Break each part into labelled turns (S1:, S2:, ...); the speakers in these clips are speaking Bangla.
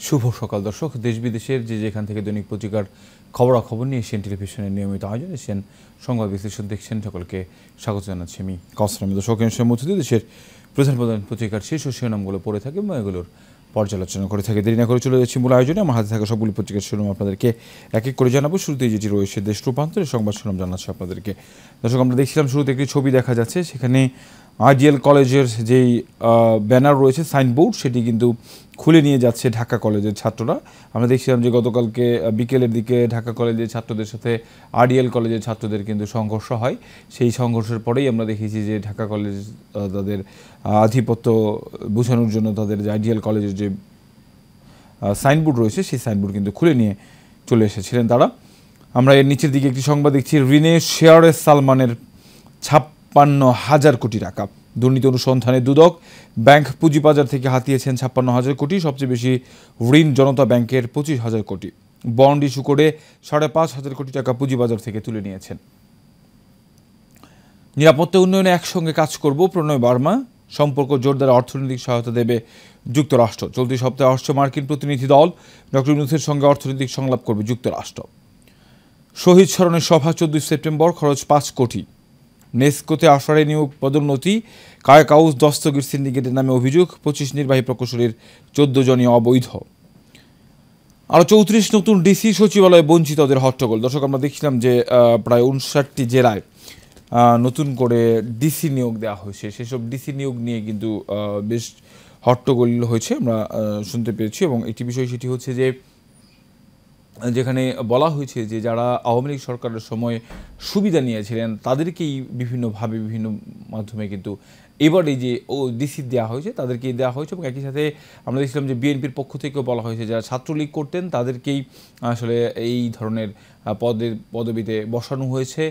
S1: শুভ সকাল দর্শক, দেশ বিদেশের যেখান থেকে দৈনিক পত্রিকার খবরাখবর নিয়ে এশিয়ান টেলিভিশনের নিয়মিত আয়োজন এশিয়ান সংবাদ বিশ্লেষণ দেখছেন সকলকে স্বাগত জানাচ্ছি আমি কাউসার। দর্শক অনুষ্ঠানের মধ্যে দিয়ে দেশের প্রধান প্রধান পত্রিকার শীর্ষ শিরোনামগুলো পড়ে থাকে এবং এগুলোর পর্যালোচনা করে থাকে। দেরি না করে চলে যাচ্ছি মূল আয়োজনে। আমার হাতে থাকা সবগুলি পত্রিকার শিরোনাম আপনাদেরকে এক এক করে জানাবো। শুরুতেই যেটি রয়েছে দেশ রূপান্তরের সংবাদ শিরোনাম জানাচ্ছি আপনাদেরকে। দর্শক, আমরা দেখছিলাম শুরুতে একটি ছবি দেখা যাচ্ছে, সেখানে আইডিয়াল কলেজের যেই ব্যানার রয়েছে, সাইনবোর্ড, সেটি কিন্তু খুলে নিয়ে যাচ্ছে ঢাকা কলেজের ছাত্ররা। আমরা দেখছিলাম যে গতকালকে বিকেলের দিকে ঢাকা কলেজের ছাত্রদের সাথে আইডিয়াল কলেজের ছাত্রদের কিন্তু সংঘর্ষ হয়। সেই সংঘর্ষের পরেই আমরা দেখেছি যে ঢাকা কলেজ তাদের আধিপত্য বোঝানোর জন্য তাদের যে আইডিয়াল কলেজের যে সাইনবোর্ড রয়েছে সেই সাইনবোর্ড কিন্তু খুলে নিয়ে চলে এসেছিলেন তারা। আমরা এর নিচের দিকে একটি সংবাদ দেখছি, ঋণে শেয়ারে সালমানের 56,000 কোটি টাকা। দুর্নীতি অনুসন্ধানে দুদক, ব্যাংক পুঁজিবাজার থেকে হাতিয়েছেন 56,000 কোটি। সবচেয়ে বেশি ঋণ জনতা ব্যাংকের 25,000 কোটি। বন্ড ইস্যু করে 5,500 কোটি টাকা পুঁজিবাজার থেকে তুলে নিয়েছেন। নিরাপত্তা উন্নয়নে একসঙ্গে কাজ করব প্রণয় বার্মা। সম্পর্ক জোরদারে অর্থনৈতিক সহায়তা দেবে যুক্তরাষ্ট্র। চলতি সপ্তাহে আসছে মার্কিন প্রতিনিধি দল। ডক্টর ইউনূসের সঙ্গে অর্থনৈতিক সংলাপ করবে যুক্তরাষ্ট্র। শহীদ স্মরণের সভা 14 সেপ্টেম্বর, খরচ 5 কোটি। নেসকোতে আসারে নিয়োগ পদোন্নতি, কায়কাউস দস্তগীর সিন্ডিকেটের নামে অভিযোগ, 25 নির্বাহী প্রকৌশলীর 14 জনই অবৈধ। আরও 34 নতুন ডিসি সচিবালয়ে বঞ্চিতদের হট্টগোল। দর্শক, আমরা দেখছিলাম যে প্রায় 59টি জেলায় নতুন করে ডিসি নিয়োগ দেওয়া হয়েছে। সেসব ডিসি নিয়োগ নিয়ে কিন্তু বেশ হট্টগোল হয়েছে, আমরা শুনতে পেরেছি। এবং একটি বিষয় সেটি হচ্ছে যে যেখানে বলা হয়েছে যে যারা আওয়ামী লীগ সরকারের সময় সুবিধা নিয়েছিলেন তাদেরকেই বিভিন্নভাবে বিভিন্ন মাধ্যমে কিন্তু এবার এই যে ডিসি দেওয়া হয়েছে তাদেরকেই দেওয়া হয়েছে। এবং একই সাথে আমরা দেখছিলাম যে বিএনপির পক্ষ থেকেও বলা হয়েছে যারা ছাত্রলীগ করতেন তাদেরকেই আসলে এই ধরনের পদবিতে বসানো হয়েছে।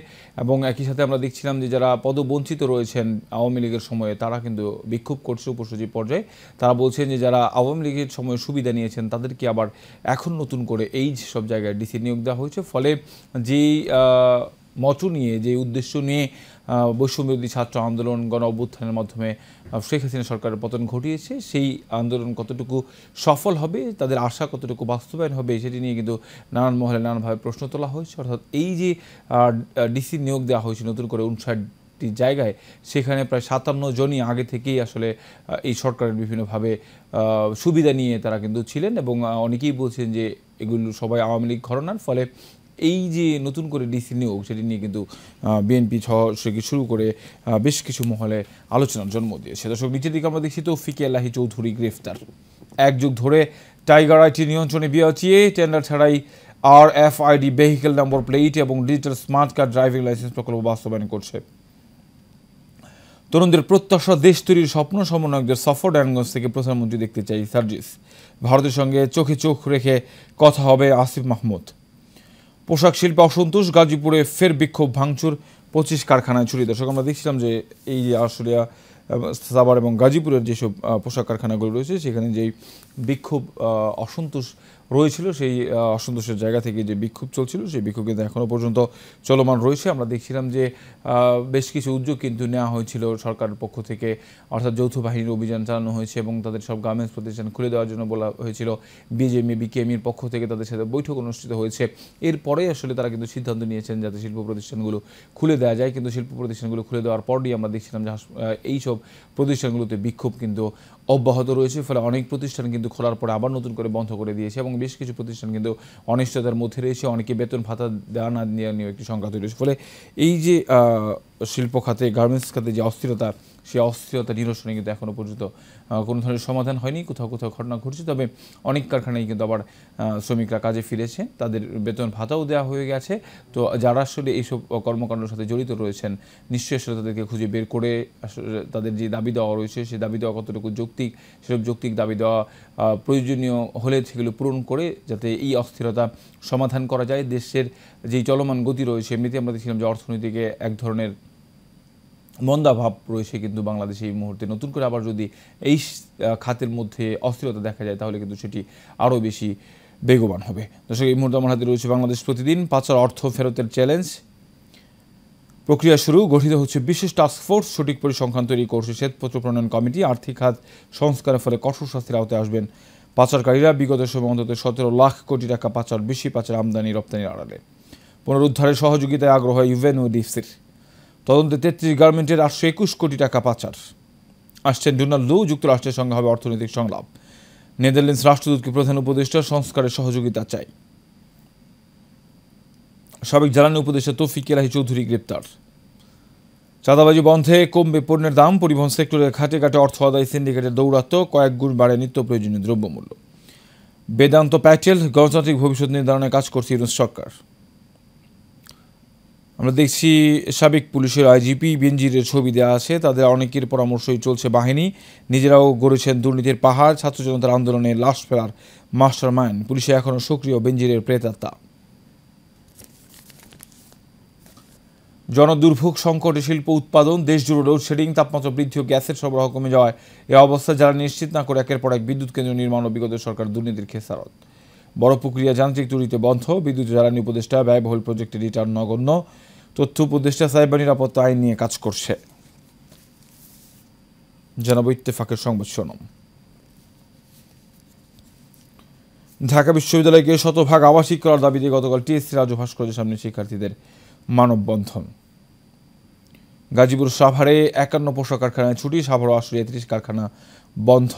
S1: এবং একই সাথে আমরা দেখছিলাম যে যারা পদবঞ্চিত রয়েছেন আওয়ামী লীগের সময়ে তারা কিন্তু বিক্ষোভ করছে উপসচিব পর্যায়ে। তারা বলছেন যে যারা আওয়ামী লীগের সময় সুবিধা নিয়েছেন তাদেরকে আবার এখন নতুন করে এই সব জায়গায় ডিসি নিয়োগ দেওয়া হয়েছে। ফলে যেই মতো নিয়ে, যে উদ্দেশ্য নিয়ে বৈষম্যবিরোধী ছাত্র আন্দোলন গণ অভ্যুত্থানের মাধ্যমে শেখ হাসিনা সরকারের পতন ঘটিয়েছে, সেই আন্দোলন কতটুকু সফল হবে, তাদের আশা কতটুকু বাস্তবায়ন হবে, সেটি নিয়ে কিন্তু নানান মহলে নানানভাবে প্রশ্ন তোলা হয়েছে। অর্থাৎ এই যে ডিসি নিয়োগ দেওয়া হয়েছে নতুন করে 59টি জায়গায়, সেখানে প্রায় 57 জনই আগে থেকেই আসলে এই সরকারের বিভিন্নভাবে সুবিধা নিয়ে তারা কিন্তু ছিলেন। এবং অনেকেই বলছেন যে এগুলো সবাই আওয়ামী লীগ ঘরানার। ফলে এই যে নতুন করে ডিসি নিয়োগ, সেটি নিয়ে কিন্তু বিএনপি থেকে শুরু করে বেশ কিছু মহলে আলোচনার জন্ম দিয়েছে। দর্শক, নিচের দিকে আমরা দেখছি তৌফিক এলাহি চৌধুরী গ্রেফতার। 1 যুগ ধরে টাইগার আইটি নিয়ন্ত্রণে বিয়াচিয়ে টেন্ডার ছাড়াই RFID ভেহিকেল নম্বর প্লেট এবং digital smart card driving licence প্রকল্প বাস্তবায়ন করছে। তরুণদের প্রত্যাশা, দেশ তৈরির স্বপ্ন, সমন্বয়কদের সফর। ডায়নগঞ্জ থেকে প্রধানমন্ত্রী দেখতে চাই সার্জিস। ভারতের সঙ্গে চোখে চোখ রেখে কথা হবে আসিফ মাহমুদ। পোশাক শিল্পে অসন্তোষ, গাজীপুরে ফের বিক্ষোভ, ভাঙচুর, 25 কারখানায় চুরি। দর্শক, আমরা দেখছিলাম যে এই যে আশুলিয়া, সাভার এবং গাজীপুরের যেসব পোশাক কারখানাগুলো রয়েছে সেখানে যেই বিক্ষোভ অসন্তোষ রয়েছিল, সেই অসন্তোষের জায়গা থেকে যে বিক্ষোভ চলছিল সেই বিক্ষোভ কিন্তু এখনও পর্যন্ত চলমান রয়েছে। আমরা দেখছিলাম যে বেশ কিছু উদ্যোগ কিন্তু নেওয়া হয়েছিল সরকারের পক্ষ থেকে, অর্থাৎ যৌথ বাহিনীর অভিযান চালানো হয়েছে এবং তাদের সব গার্মেন্টস প্রতিষ্ঠান খুলে দেওয়ার জন্য বলা হয়েছিল। বিকেএমইর পক্ষ থেকে তাদের সাথে বৈঠক অনুষ্ঠিত হয়েছে। এরপরে আসলে তারা কিন্তু সিদ্ধান্ত নিয়েছেন যাতে শিল্প প্রতিষ্ঠানগুলো খুলে দেওয়া যায়। কিন্তু শিল্প প্রতিষ্ঠানগুলো খুলে দেওয়ার পরই আমরা দেখছিলাম যে এইসব প্রতিষ্ঠানগুলোতে বিক্ষোভ কিন্তু অব্যাহত রয়েছে। ফলে অনেক প্রতিষ্ঠান কিন্তু খোলার পরে আবার নতুন করে বন্ধ করে দিয়েছে এবং বেশ কিছু প্রতিষ্ঠান কিন্তু অনিশ্চয়তার মধ্যে রয়েছে। অনেকে বেতন ভাতা দেওয়া না নিয়ে একটি সংখ্যা তৈরি হয়েছে। ফলে এই যে শিল্প খাতে, গার্মেন্টস খাতে যে অস্থিরতা, সেই অস্থিরতা নিরসনে কিন্তু এখনও পর্যন্ত কোনো ধরনের সমাধান হয়নি। কোথাও কোথাও ঘটনা ঘটছে, তবে অনেক কারখানায় কিন্তু আবার শ্রমিকরা কাজে ফিরেছে, তাদের বেতন ভাতাও দেওয়া হয়ে গেছে। তো যারা আসলে এইসব কর্মকাণ্ডের সাথে জড়িত রয়েছেন নিশ্চয়ই আসলে তাদেরকে খুঁজে বের করে আসলে তাদের যে দাবি দেওয়া রয়েছে সেই দাবি দেওয়া কতটুকু যৌক্তিক, সেসব যৌক্তিক দাবি দেওয়া প্রয়োজনীয় হলে সেগুলো পূরণ করে যাতে এই অস্থিরতা সমাধান করা যায়। দেশের যেই চলমান গতি রয়েছে, এমনিতে আমরা দেখছিলাম যে অর্থনীতিকে এক ধরনের মন্দাভাব রয়েছে, কিন্তু বাংলাদেশে এই মুহূর্তে নতুন করে আবার যদি এই খাতের মধ্যে অস্থিরতা দেখা যায় তাহলে কিন্তু সেটি আরও বেশি বেগবান হবে। দর্শক, এই মুহূর্তে আমার হাতে রয়েছে বাংলাদেশ প্রতিদিন। পাচার অর্থ ফেরতের চ্যালেঞ্জ, প্রক্রিয়া শুরু, গঠিত হচ্ছে বিশেষ টাস্কফোর্স, সঠিক পরিসংখ্যান তৈরি করছে শ্বেতপত্র প্রণয়ন কমিটি। আর্থিক খাত সংস্কারের ফলে কঠোর শাস্তির আওতায় আসবেন পাচারকারীরা বিগত সময় অন্তত 17 লাখ কোটি টাকা পাচার, বেশি পাচার আমদানি রপ্তানির আড়ালে। পুনরুদ্ধারের সহযোগিতায় আগ্রহ ইউএনওডিসির। তদন্তে 33 গার্মেন্টের 821 কোটি টাকা পাচার। আসছেন ডোনাল্ড লু, যুক্তরাষ্ট্রের সঙ্গে হবে অর্থনৈতিক সংলাপ। নেদারল্যান্ডস রাষ্ট্রদূতকে প্রধান উপদেষ্টা সংস্কারের সহযোগিতা চাই। সাবেক জ্বালানি উপদেষ্টা তৌফিক এলাহি চৌধুরী গ্রেপ্তার। চাঁদাবাজি বন্ধে কমবে পণ্যের দাম, পরিবহন সেক্টরে ঘাটে ঘাটে অর্থ আদায় সিন্ডিকেটের দৌরাত্ম্য, কয়েক গুণ বাড়ে নিত্য প্রয়োজনীয় দ্রব্যমূল্য। বেদান্ত প্যাটেল, গণতান্ত্রিক ভবিষ্যৎ নির্ধারণে কাজ করছে ইউনূস সরকার। আমরা দেখছি সাবেক পুলিশের আইজিপি বেনজিরের ছবি দেওয়া আছে, তাদের অনেকের পরামর্শই চলছে বাহিনী, নিজেরাও গড়েছেন দুর্নীতির পাহাড়। ছাত্র জনতার আন্দোলনে লাশ ফেলার মাস্টার মাইন্ড, পুলিশে এখনও সক্রিয় বেনজিরের প্রেতাত্মা। জনদুর্ভোগ সংকটে শিল্প উৎপাদন, দেশজুড়ে লোডশেডিং, তাপমাত্রা বৃদ্ধি ও গ্যাসের সরবরাহ কমে যাওয়ায় এ অবস্থা যারা নিশ্চিত না করে একের পর এক বিদ্যুৎ কেন্দ্র নির্মাণ ও বিগত সরকার দুর্নীতির খেসারত। বড় প্রক্রিয়া যান্ত্রিক ত্রুটিতে বন্ধ, বিদ্যুৎ জ্বালানি উপদেষ্টা ব্যয়বহুল প্রজেক্টের রিটার্ন নগণ্য, তথ্য উপদেষ্টা সাইবার নিরাপত্তা আইন নিয়ে কাজ করছে। জানাবো ইত্তেফাকের সংবাদ শিরোনাম। ঢাকা বিশ্ববিদ্যালয়কে শতভাগ আবাসিক করার দাবিতে গতকাল টিএসসি রাজু ভাস্কর্যের সামনে শিক্ষার্থীদের মানববন্ধন। গাজীপুর সাভারে 51 পোশাক কারখানায় ছুটি, সাভার ও আশুলিয়ায় 30 কারখানা বন্ধ।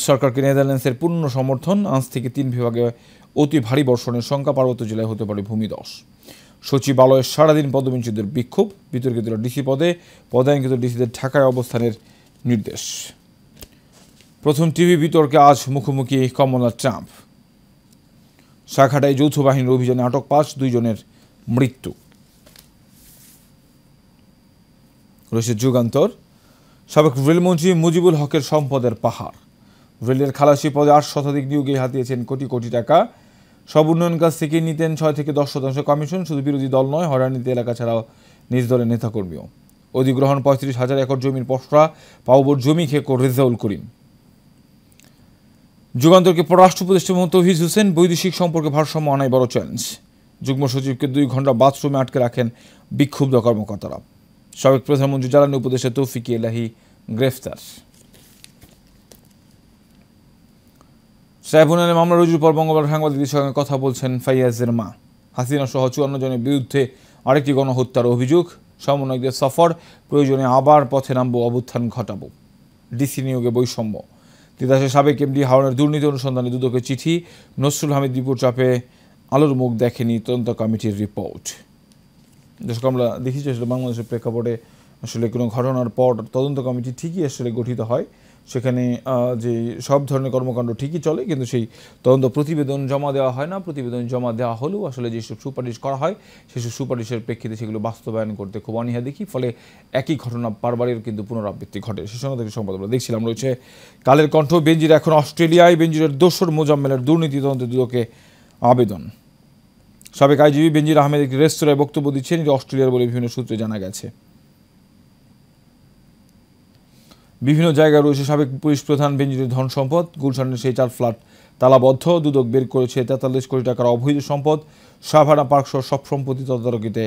S1: সরকারকে নেদারল্যান্ডসের পূর্ণ সমর্থন, আজ থেকে 3 বিভাগে অতি ভারী বর্ষণের সংখ্যা, পার্বত্য জেলায় হতে পারে ভূমিধস। সচিবালয়ে সারাদিন পদবঞ্চিতদের বিক্ষোভ, বিতর্কিতরা ডিসি পদে, পদায়নকৃত ডিসিদের ঢাকায় অবস্থানের নির্দেশ। প্রথম টিভি বিতর্কে আজ মুখোমুখি কমলা ট্রাম্প। সাঘাটায় যৌথ বাহিনীর অভিযানে আটক 5, 2 জনের মৃত্যু। রয়েছে যুগান্তর। সাবেক রেলমন্ত্রী মুজিবুল হকের সম্পদের পাহাড়, রেলের খালাসি পদে 8 শতাধিক নিয়োগে হাতিয়েছেন কোটি কোটি টাকা। সব উন্নয়ন কাজ থেকে নিতেন 6 থেকে 10% কমিশন। শুধু বিরোধী দল নয়, হয়রানিতে এলাকা ছাড়াও নিজ দলের নেতাকর্মীও। অধিগ্রহণ 35,000 একর জমির পসরা, পাউবর জমি খেয়ে রেজাউল করিম। যুগান্তরকে পররাষ্ট্র উপদেষ্টা মোহাম্মদ তৌহিদ হোসেন, বৈদেশিক সম্পর্কে ভারসাম্য আনাই বড় চ্যালেঞ্জ। যুগ্ম সচিবকে 2 ঘন্টা বাথরুমে আটকে রাখেন বিক্ষুব্ধ কর্মকর্তারা। সাবেক প্রধানমন্ত্রী জ্বালানি উপদেষ্টা তৌফিক এলাহি গ্রেফতার। ট্রাইব্যুনালে মামলা রুজুর পর মঙ্গলবার সাংবাদিকদের সঙ্গে কথা বলছেন ফাইয়াজের মা। হাসিনা সহ 54 জনের বিরুদ্ধে আরেকটি গণহত্যার অভিযোগ। সমন্বয়কদের সফর, প্রয়োজনে আবার পথে নামবো, অভ্যুত্থান ঘটাবো। ডিসি নিয়োগে বৈষম্য। তিতাসের সাবেক এমডি হাওড়ার দুর্নীতি অনুসন্ধানে দুদকের চিঠি। নসরুল হামিদ বিপুর চাপে আলোর মুখ দেখেনি তদন্ত কমিটির রিপোর্ট। দর্শক, আমরা দেখেছি আসলে বাংলাদেশের প্রেক্ষাপটে আসলে কোনো ঘটনার পর তদন্ত কমিটি ঠিকই আসলে গঠিত হয়, সেখানে যে সব ধরনের কর্মকাণ্ড ঠিকই চলে, কিন্তু সেই তদন্ত প্রতিবেদন জমা দেওয়া হয় না। প্রতিবেদন জমা দেওয়া হলেও আসলে যেসব সুপারিশ করা হয় সেসব সুপারিশের প্রেক্ষিতে সেগুলো বাস্তবায়ন করতে খুব অনীহা দেখি, ফলে একই ঘটনা বারবারের কিন্তু পুনরাবৃত্তি ঘটে। সে সঙ্গে থেকে সংবাদ আমরা দেখছিলাম। রয়েছে কালের কণ্ঠ। বেনজির এখন অস্ট্রেলিয়ায়, বেনজিরের দোসর মোজাম্মেলের দুর্নীতি তদন্তে দুদকে আবেদন। সাবেক আইজিপি বেনজির আহমেদ একটি রেস্তোরাঁয় বক্তব্য দিচ্ছেন, এটি অস্ট্রেলিয়ার বলে বিভিন্ন সূত্রে জানা গেছে। বিভিন্ন জায়গায় রয়েছে সাবেক পুলিশ প্রধান বেনজিরের ধন সম্পদ। গুলশানের সেই 4 ফ্ল্যাট তালাবদ্ধ। দুদক বের করেছে 43 কোটি টাকার অবৈধ সম্পদ। সাভানা পার্ক সহ সব সম্পত্তি তদারকিতে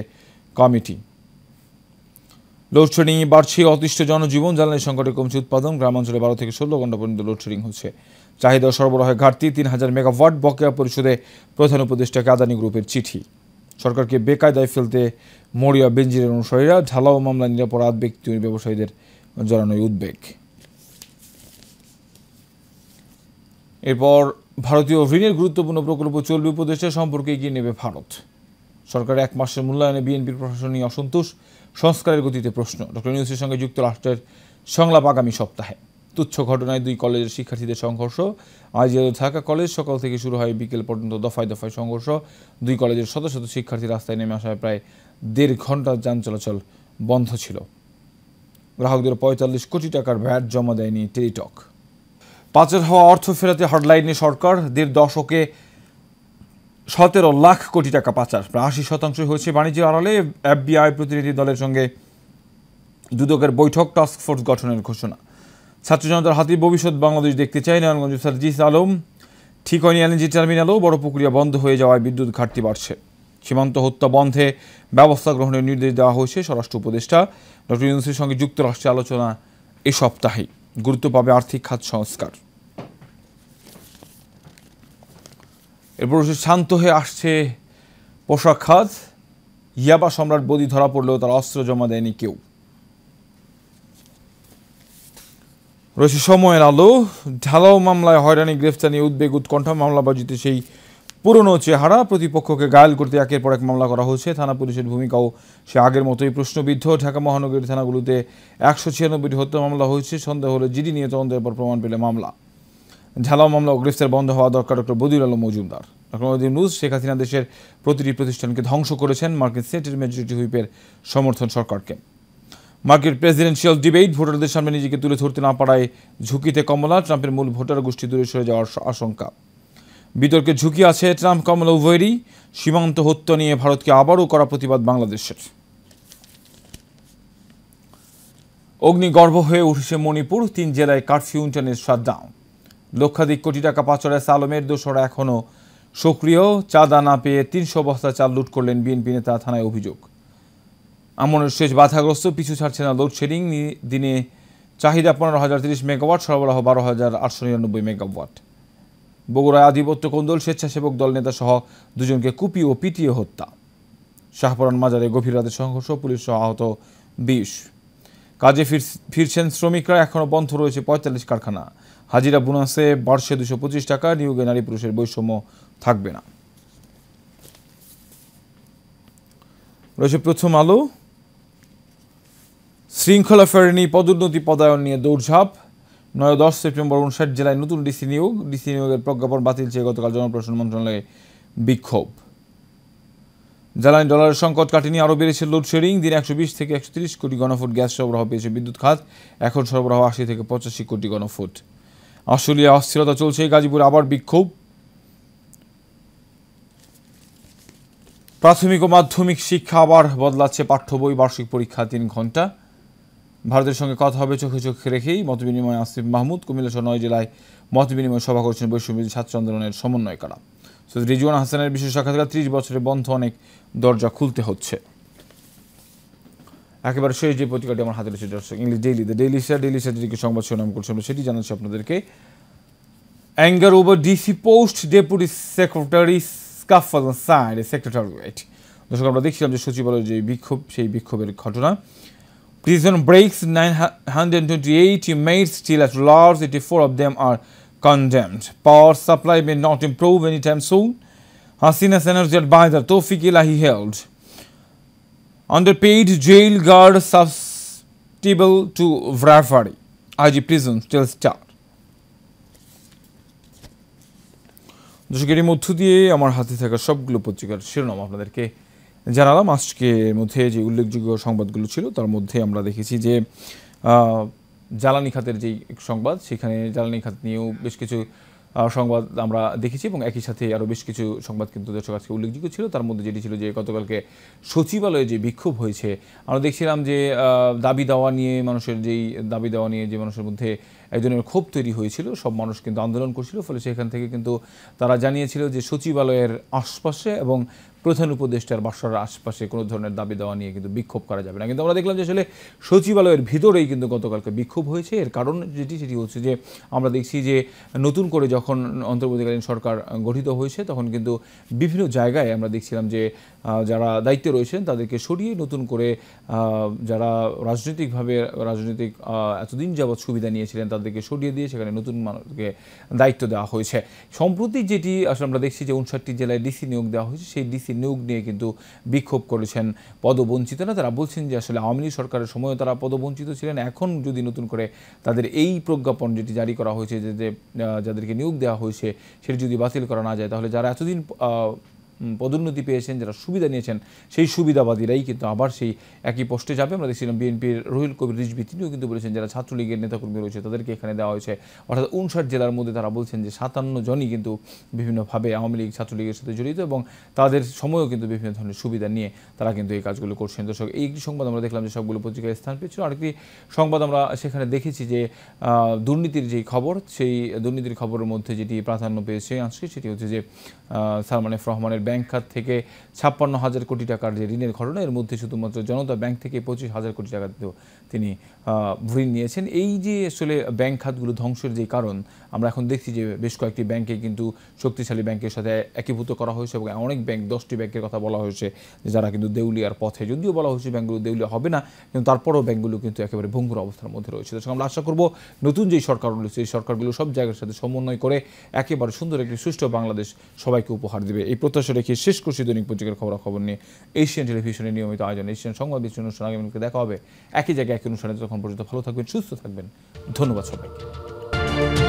S1: কমিটি। লোডশেডিং বাড়ছে অতিষ্ঠ জনজীবন, জ্বালানি সংকটে কমছে উৎপাদন। গ্রামাঞ্চলে 12 থেকে 16 ঘন্টা পর্যন্ত লোডশেডিং হচ্ছে। চাহিদা সরবরাহে ঘাটতি, 3000 মেগাওয়াট বকেয়া পরিশোধে প্রধান উপদেষ্টাকে আদানি গ্রুপের চিঠি। সরকারকে বেকায়দায় ফেলতে মরিয়া বেনজিরের অনুসারীরা। ঢালাও মামলা নিরাপরাধ ব্যক্তি ও ব্যবসায়ীদের জড়ানোর উদ্বেগ। এরপর ভারতীয় ঋণের গুরুত্বপূর্ণ প্রকল্প চলবে, উপদেষ্টা সম্পর্কে এগিয়ে নেবে ভারত। সরকার 1 মাসের মূল্যায়নে বিএনপির প্রশাসনিক অসন্তোষ, সংস্কারের গতিতে প্রশ্ন। ডক্টর ইউনূসের সঙ্গে যুক্তরাষ্ট্রের সংলাপ আগামী সপ্তাহে। তুচ্ছ ঘটনায় 2 কলেজের শিক্ষার্থীদের সংঘর্ষ। আজ ঢাকা কলেজ সকাল থেকে শুরু হয়, বিকেল পর্যন্ত দফায় দফায় সংঘর্ষ। 2 কলেজের শত শত শিক্ষার্থী রাস্তায় নেমে আসায় প্রায় 1.5 ঘন্টা যান চলাচল বন্ধ ছিল। গ্রাহকদের 45 কোটি টাকার ভ্যাট জমা দেয়নি টেলিটক। পাচার হওয়া অর্থ ফেরাতে হটলাইনে সরকার। 1.5 দশকে 17 লাখ কোটি টাকা পাচার, প্রায় 80% হয়েছে বাণিজ্যের আড়ালে। এফবিআই প্রতিনিধি দলের সঙ্গে দুদকের বৈঠক, টাস্কফোর্স গঠনের ঘোষণা। ছাত্র জনতার হাতে ভবিষ্যৎ বাংলাদেশ দেখতে চায় নারায়ণগঞ্জ সার্জিস আলম। ঠিক হয়নি এলএনজি টার্মিনালও, বড় প্রক্রিয়া বন্ধ হয়ে যাওয়ায় বিদ্যুৎ ঘাটতি বাড়ছে। সীমান্ত হত্যা বন্ধে ব্যবস্থা গ্রহণের নির্দেশ দেওয়া হয়েছে স্বরাষ্ট্র উপদেষ্টা। ডক্টর ইউনূসের সঙ্গে যুক্তরাষ্ট্রে আলোচনা এ সপ্তাহেই। গুরুত্ব পাবে আর্থিক খাত সংস্কার। এরপর শান্ত হয়ে আসছে পোশাক খাত। ইয়াবা সম্রাট বদি ধরা পড়লেও তার অস্ত্র জমা দেয়নি কেউ। রয়েছে সময়ের আলো। ঢালাও মামলায় হয়রানি গ্রেফতার নিয়ে উদ্বেগ উৎকণ্ঠা। মামলাবাজিতে সেই পুরনো চেহারা। প্রতিপক্ষকে ঘায়েল করতে একের পর এক মামলা করা হয়েছে। থানা পুলিশের ভূমিকাও সে আগের মতোই প্রশ্নবিদ্ধ। ঢাকা মহানগরীর থানাগুলোতে 196টি হত্যা মামলা হয়েছে। সন্দেহ হলে জিডি নিয়ে তদন্তের পর প্রমাণ পেলে মামলা। ঢালাও মামলা ও গ্রেফতার বন্ধ হওয়া দরকার doctor Badiul Alam Majumdar. Doctor news Sheikh Hasina দেশের প্রতিটি প্রতিষ্ঠানকে ধ্বংস করেছেন। মার্কিন সিনেটের মেজরিটি হুইপের সমর্থন সরকারকে। মার্কিন প্রেসিডেন্সিয়াল ডিবেট ভোটারদের সামনে নিজেকে তুলে ধরতে না পারায় ঝুঁকিতে কমলা। ট্রাম্পের মূল ভোটার গোষ্ঠী দূরে সরে যাওয়ার আশঙ্কা। বিতর্কে ঝুঁকি আছে ট্রাম্প কমলা উভয়েরই। সীমান্ত হত্যা নিয়ে ভারতকে আবারও করা প্রতিবাদ বাংলাদেশের। অগ্নিগর্ভ হয়ে উঠেছে মণিপুর। 3 জেলায় কারফিউ ইন্টারনেট শাটডাউন। লক্ষাধিক কোটি টাকা পাচারে সালমের দোসরা এখনও সক্রিয়। চাঁদা না পেয়ে 300 বস্তা চাল লুট করলেন বিএনপি নেতা, থানায় অভিযোগ। আমনের শেষ বাধাগ্রস্ত, পিছু ছাড়ছে না লোডশেডিং। দিনে চাহিদা 15,030 মেগাওয়াট, সরবরাহ 12,899 মেগাওয়াট। বগুড়ায় আধিপত্য কোন্দল, স্বেচ্ছাসেবক দল নেতা সহ 2 জনকে কুপিয়ে ও পিটিয়ে হত্যা। শাহপরান মাজারে গভীর রাতে সংঘর্ষ, পুলিশ সহ আহত 20। কাজে ফিরছেন শ্রমিকরা, এখনও বন্ধ রয়েছে 45 কারখানা। হাজিরা বোনাসে বাড়ছে 225 টাকা। নিয়োগে নারী পুরুষের বৈষম্য থাকবে না। রয়েছে প্রথম আলো। শৃঙ্খলা ফেরেনি, পদোন্নতি পদায়ন নিয়ে দৌড়ঝাঁপ। 9-10 সেপ্টেম্বর 59 জেলায় নতুন ডিসি নিয়োগ। ডিসি নিয়োগের প্রজ্ঞাপন বাতিল চেয়ে গতকাল জনপ্রশাসন মন্ত্রণালয়ে বিক্ষোভ। জ্বালানি ডলারের সংকট কাটেনি, আরও বেড়েছে লোডশেডিং। দিনে 120 থেকে 130 কোটি ঘনফুট গ্যাস সরবরাহ পেয়েছে বিদ্যুৎ খাত। এখন সরবরাহ 80 থেকে 85 কোটি ঘনফুট। আশুলিয়া অস্থিরতা চলছে, গাজীপুরে আবার বিক্ষোভ। প্রাথমিক ও মাধ্যমিক শিক্ষা আবার বদলাচ্ছে পাঠ্য বই। বার্ষিক পরীক্ষা 3 ঘন্টা। ভারতের সঙ্গে কথা হবে চোখে চোখ রেখেই, মতবিনিময় আসিফ মাহমুদ। কুমিল্লা সহ 9 জেলায় মতবিনিময় সভা করছেন বৈষম্যবিরোধী ছাত্র আন্দোলনের সমন্বয়কারা। সৈয়দ রিজওয়ান হাসানের বিশেষ সাক্ষাৎকার। 30 বছরের বন্ধ অনেক দরজা খুলতে হচ্ছে। একেবারে শেষ যে পত্রিকাটি আমার হাতে রয়েছে দর্শক, English daily, the Daily Star. Daily Star যেদিকে সংবাদ শিরোনাম করছে আমরা সেটি জানাচ্ছি আপনাদেরকে। Anger over DC post, deputy secretary scuffle side secretariat. দর্শক, আমরা দেখছিলাম যে সচিবালয়ের যে বিক্ষোভ, সেই বিক্ষোভের ঘটনা। Prison breaks, 928 inmates still at large, 84 of them are condemned. Power supply may not improve anytime soon. Hasina's energy advisor Tawfiq Ilahi held. Underpaid jail guard susceptible to bribery. IG prison still star. দর্শকের মধ্য দিয়ে আমার হাতে থাকা সবগুলো পত্রিকার শিরোনাম আপনাদেরকে জানালাম। আজকের মধ্যে যে উল্লেখযোগ্য সংবাদগুলো ছিল তার মধ্যে আমরা দেখেছি যে জ্বালানি খাতের যেই সংবাদ, সেখানে জ্বালানি খাত নিয়েও বেশ কিছু সংবাদ আমরা দেখেছি এবং একই সাথে আরও বেশ কিছু সংবাদ কিন্তু দর্শক আজকে উল্লেখযোগ্য ছিল। তার মধ্যে যেটি ছিল যে গতকালকে সচিবালয়ে যে বিক্ষোভ হয়েছে, আমরা দেখছিলাম যে দাবি দেওয়া নিয়ে মানুষের যেই দাবি দেওয়া নিয়ে যে মানুষের মধ্যে এক ধরনের ক্ষোভ তৈরি হয়েছিল। সব মানুষ কিন্তু আন্দোলন করছিল, ফলে সেখান থেকে কিন্তু তারা জানিয়েছিল যে সচিবালয়ের আশপাশে এবং প্রধান উপদেষ্টার বাসার আশপাশে কোনো ধরনের দাবি দেওয়া নিয়ে কিন্তু বিক্ষোভ করা যাবে না। কিন্তু আমরা দেখলাম যে আসলে সচিবালয়ের ভিতরেই কিন্তু গতকালকে বিক্ষোভ হয়েছে। এর কারণ সেটি হচ্ছে যে আমরা দেখছি যে নতুন করে যখন অন্তর্বর্তীকালীন সরকার গঠিত হয়েছে তখন কিন্তু বিভিন্ন জায়গায় আমরা দেখছিলাম যে যারা দায়িত্বে রয়েছেন তাদেরকে সরিয়ে নতুন করে যারা রাজনৈতিক এতদিন যাবৎ সুবিধা নিয়েছিলেন তাদেরকে সরিয়ে দিয়ে সেখানে নতুন মানুষকে দায়িত্ব দেওয়া হয়েছে। সম্প্রতি যেটি আসলে আমরা দেখছি যে 59টি জেলায় ডিসি নিয়োগ দেওয়া হয়েছে, সেই ডিসি নিয়োগ নিয়ে কিন্তু বিক্ষোভ করেছেন পদবঞ্চিতরা। তারা বলছেন যে আসলে আওয়ামী লীগ সরকারের সময়ও তারা পদবঞ্চিত ছিলেন। এখন যদি নতুন করে তাদের এই প্রজ্ঞাপন যেটি জারি করা হয়েছে যে যাদেরকে নিয়োগ দেওয়া হয়েছে সেটি যদি বাতিল করা না যায়, তাহলে যারা এতদিন পদোন্নতি পেয়েছেন, যারা সুবিধা নিয়েছেন, সেই সুবিধাবাদীরাই কিন্তু আবার সেই একই পোস্টে যাবে। আমরা দেখছিলাম বিএনপির রুহুল কবির রিজভী, তিনিও কিন্তু বলেছেন যারা ছাত্রলীগের নেতাকর্মী রয়েছে তাদেরকে এখানে দেওয়া হয়েছে। অর্থাৎ 59 জেলার মধ্যে তারা বলছেন যে 57 জনই কিন্তু বিভিন্নভাবে আওয়ামী লীগ ছাত্রলীগের সাথে জড়িত এবং তাদের সময়ও কিন্তু বিভিন্ন ধরনের সুবিধা নিয়ে তারা কিন্তু এই কাজগুলো করছেন। দর্শক, এই একটি সংবাদ আমরা দেখলাম যে সবগুলো পত্রিকায় স্থান পেয়েছিল। আরেকটি সংবাদ আমরা সেখানে দেখেছি যে দুর্নীতির যেই খবর, সেই দুর্নীতির খবরের মধ্যে যেটি প্রাধান্য পেয়েছে আজকে সেটি হচ্ছে যে সালমান এফ রহমানের ব্যাংক খাত থেকে 56,000 কোটি টাকার যে ঋণের ঘটনা, এর মধ্যে শুধুমাত্র জনতা ব্যাংক থেকে 25,000 কোটি টাকা তিনি ঋণ নিয়েছেন। এই যে আসলে ব্যাংক খাতগুলো ধ্বংসের যে কারণ, আমরা এখন দেখছি যে বেশ কয়েকটি ব্যাংকে কিন্তু শক্তিশালী ব্যাংকের সাথে একীভূত করা হয়েছে এবং অনেক ব্যাংক, 10টি ব্যাংকের কথা বলা হয়েছে যে যারা কিন্তু দেউলিয়ার পথে। যদিও বলা হয়েছে ব্যাংকগুলো দেউলিয়া হবে না, কিন্তু তারপরেও ব্যাংকগুলো কিন্তু একেবারে ভঙ্গুর অবস্থার মধ্যে রয়েছে। তো আমরা আশা করব নতুন যেই সরকারগুলো রয়েছে, এই সরকারগুলো সব জায়গার সাথে সমন্বয় করে একেবারে সুন্দর একটি সুষ্ঠু বাংলাদেশ সবাইকে উপহার দেবে। এই প্রত্যাশা রেখে শেষ করছি দৈনিক পত্রিকার খবরাখবর নিয়ে এশিয়ান টেলিভিশনের নিয়মিত আয়োজন এশিয়ান সংবাদ বিশ্লেষণ অনুষ্ঠান। আগামীকালকে দেখা হবে একই জায়গায় একই অনুষ্ঠানে। তখন পর্যন্ত ভালো থাকবেন, সুস্থ থাকবেন। ধন্যবাদ সবাইকে।